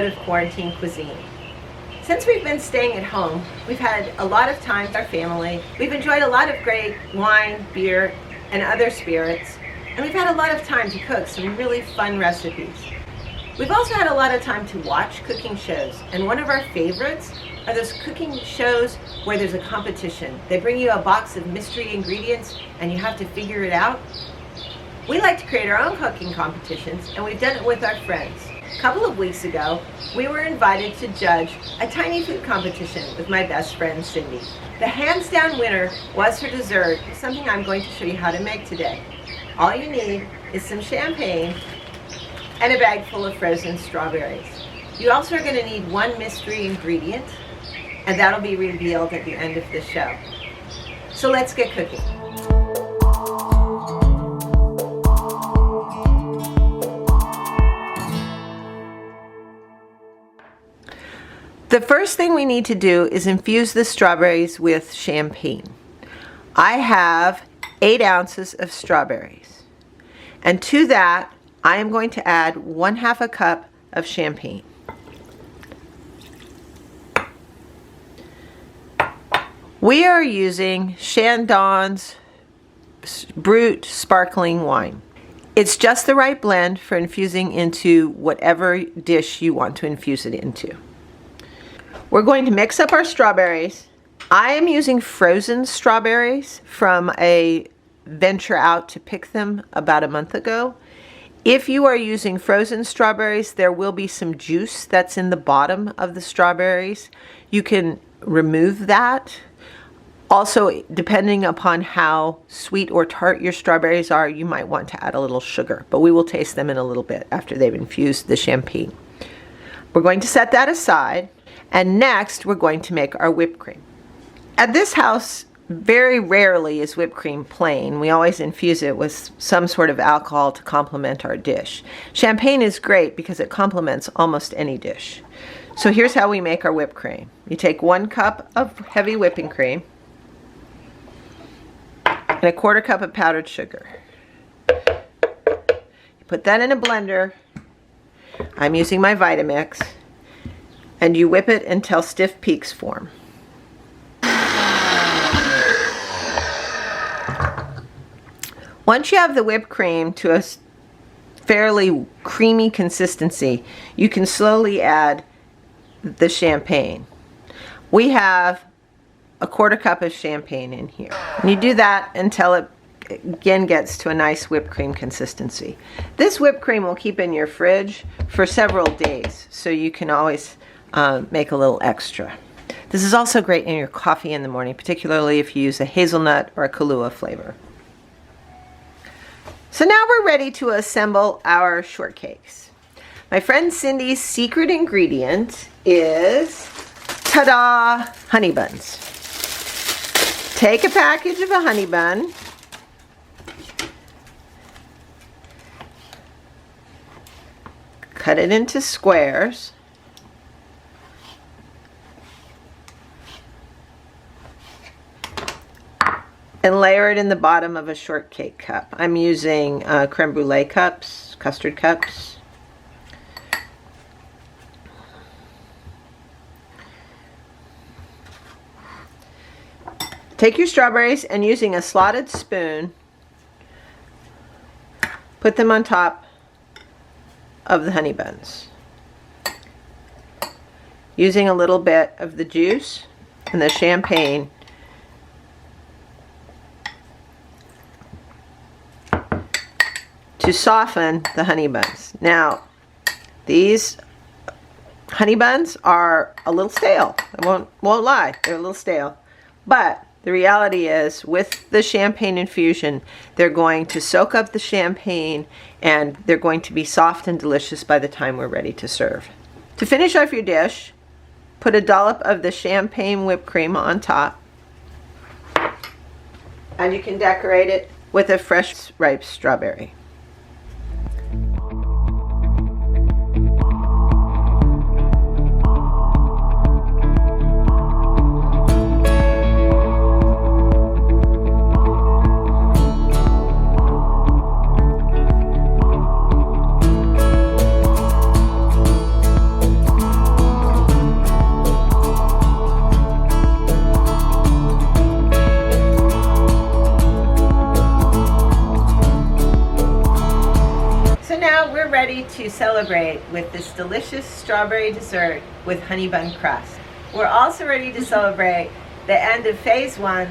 episode of Quarantine Cuisine. Since we've been staying at home, we've had a lot of time with our family. We've enjoyed a lot of great wine, beer, and other spirits, and we've had a lot of time to cook some really fun recipes. We've also had a lot of time to watch cooking shows, and one of our favorites are those cooking shows where there's a competition. They bring you a box of mystery ingredients and you have to figure it out. We like to create our own cooking competitions, and we've done it with our friends. A couple of weeks ago, we were invited to judge a tiny food competition with my best friend Cindy. The hands down winner was her dessert, something I'm going to show you how to make today. All you need is some champagne and a bag full of frozen strawberries. You also are going to need one mystery ingredient, and that'll be revealed at the end of the show. So let's get cooking. The first thing we need to do is infuse the strawberries with champagne. I have 8 ounces of strawberries, and to that I am going to add 1/2 a cup of champagne. We are using Chandon's Brut sparkling wine. It's just the right blend for infusing into whatever dish you want to infuse it into. We're going to mix up our strawberries. I am using frozen strawberries from a venture out to pick them about a month ago. If you are using frozen strawberries, there will be some juice that's in the bottom of the strawberries. You can remove that. Also, depending upon how sweet or tart your strawberries are, you might want to add a little sugar, but we will taste them in a little bit after they've infused the champagne. We're going to set that aside. And next, we're going to make our whipped cream. At this house, very rarely is whipped cream plain. We always infuse it with some sort of alcohol to complement our dish. Champagne is great because it complements almost any dish. So here's how we make our whipped cream. You take 1 cup of heavy whipping cream and 1/4 cup of powdered sugar. You put that in a blender. I'm using my Vitamix. And you whip it until stiff peaks form. Once you have the whipped cream to a fairly creamy consistency, you can slowly add the champagne. We have 1/4 cup of champagne in here. And you do that until it again gets to a nice whipped cream consistency. This whipped cream will keep in your fridge for several days, so you can always make a little extra. This is also great in your coffee in the morning, particularly if you use a hazelnut or a Kahlua flavor. So now we're ready to assemble our shortcakes. My friend Cindy's secret ingredient is, ta-da, honey buns. Take a package of a honey bun, cut it into squares, and layer it in the bottom of a shortcake cup. I'm using creme brulee cups, custard cups. Take your strawberries and using a slotted spoon, put them on top of the honey buns. Using a little bit of the juice and the champagne to soften the honey buns. Now, these honey buns are a little stale. I won't lie, they're a little stale. But the reality is, with the champagne infusion, they're going to soak up the champagne and they're going to be soft and delicious by the time we're ready to serve. To finish off your dish, put a dollop of the champagne whipped cream on top, and you can decorate it with a fresh ripe strawberry. to celebrate with this delicious strawberry dessert with honey bun crust. We're also ready to celebrate the end of phase 1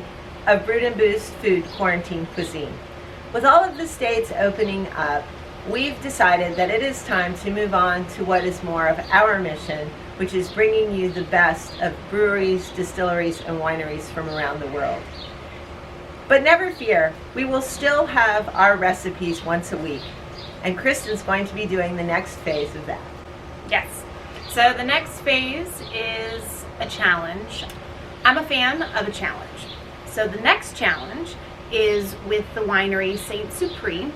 of Brood and Boost Food Quarantine Cuisine. With all of the states opening up, we've decided that it is time to move on to what is more of our mission, which is bringing you the best of breweries, distilleries, and wineries from around the world. But never fear, we will still have our recipes once a week, and Kristen's going to be doing the next phase of that. Yes. So the next phase is a challenge. I'm a fan of a challenge. So the next challenge is with the winery Saint Supreme.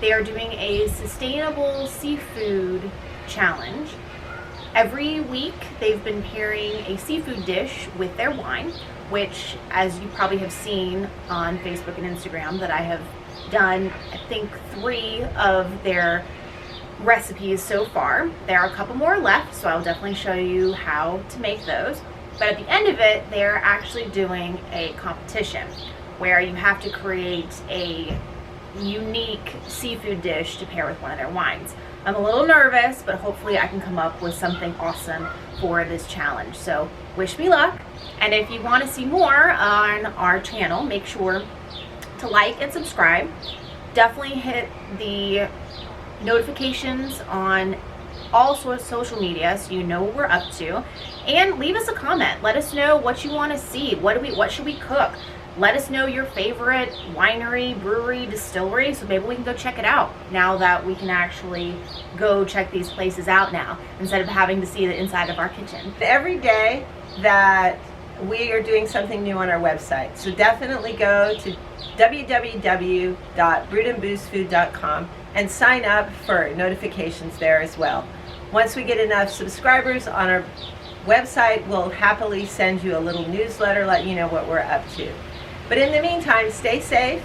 They are doing a sustainable seafood challenge. Every week they've been pairing a seafood dish with their wine, which, as you probably have seen on Facebook and Instagram, that I have done, I think, 3 of their recipes so far. There are a couple more left, so I'll definitely show you how to make those. But at the end of it, they're actually doing a competition where you have to create a unique seafood dish to pair with one of their wines. I'm a little nervous, but hopefully I can come up with something awesome for this challenge. So wish me luck. And if you want to see more on our channel, make sure to like and subscribe. Definitely hit the notifications on all sorts of social media so you know what we're up to. And leave us a comment. Let us know what you want to see. What should we cook? Let us know your favorite winery, brewery, distillery, so maybe we can go check it out now that we can actually go check these places out now instead of having to see the inside of our kitchen. Every day that we are doing something new on our website, so definitely go to www.broodandboostfood.com and sign up for notifications there as well. Once we get enough subscribers on our website, we'll happily send you a little newsletter, let you know what we're up to. But in the meantime, stay safe,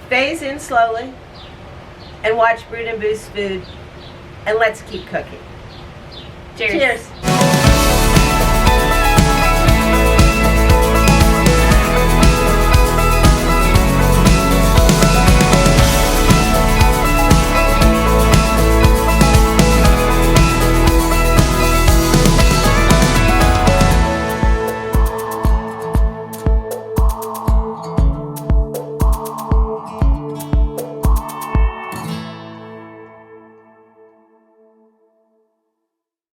phase in slowly, and watch Brood and Boost Food, and let's keep cooking. Cheers. Cheers.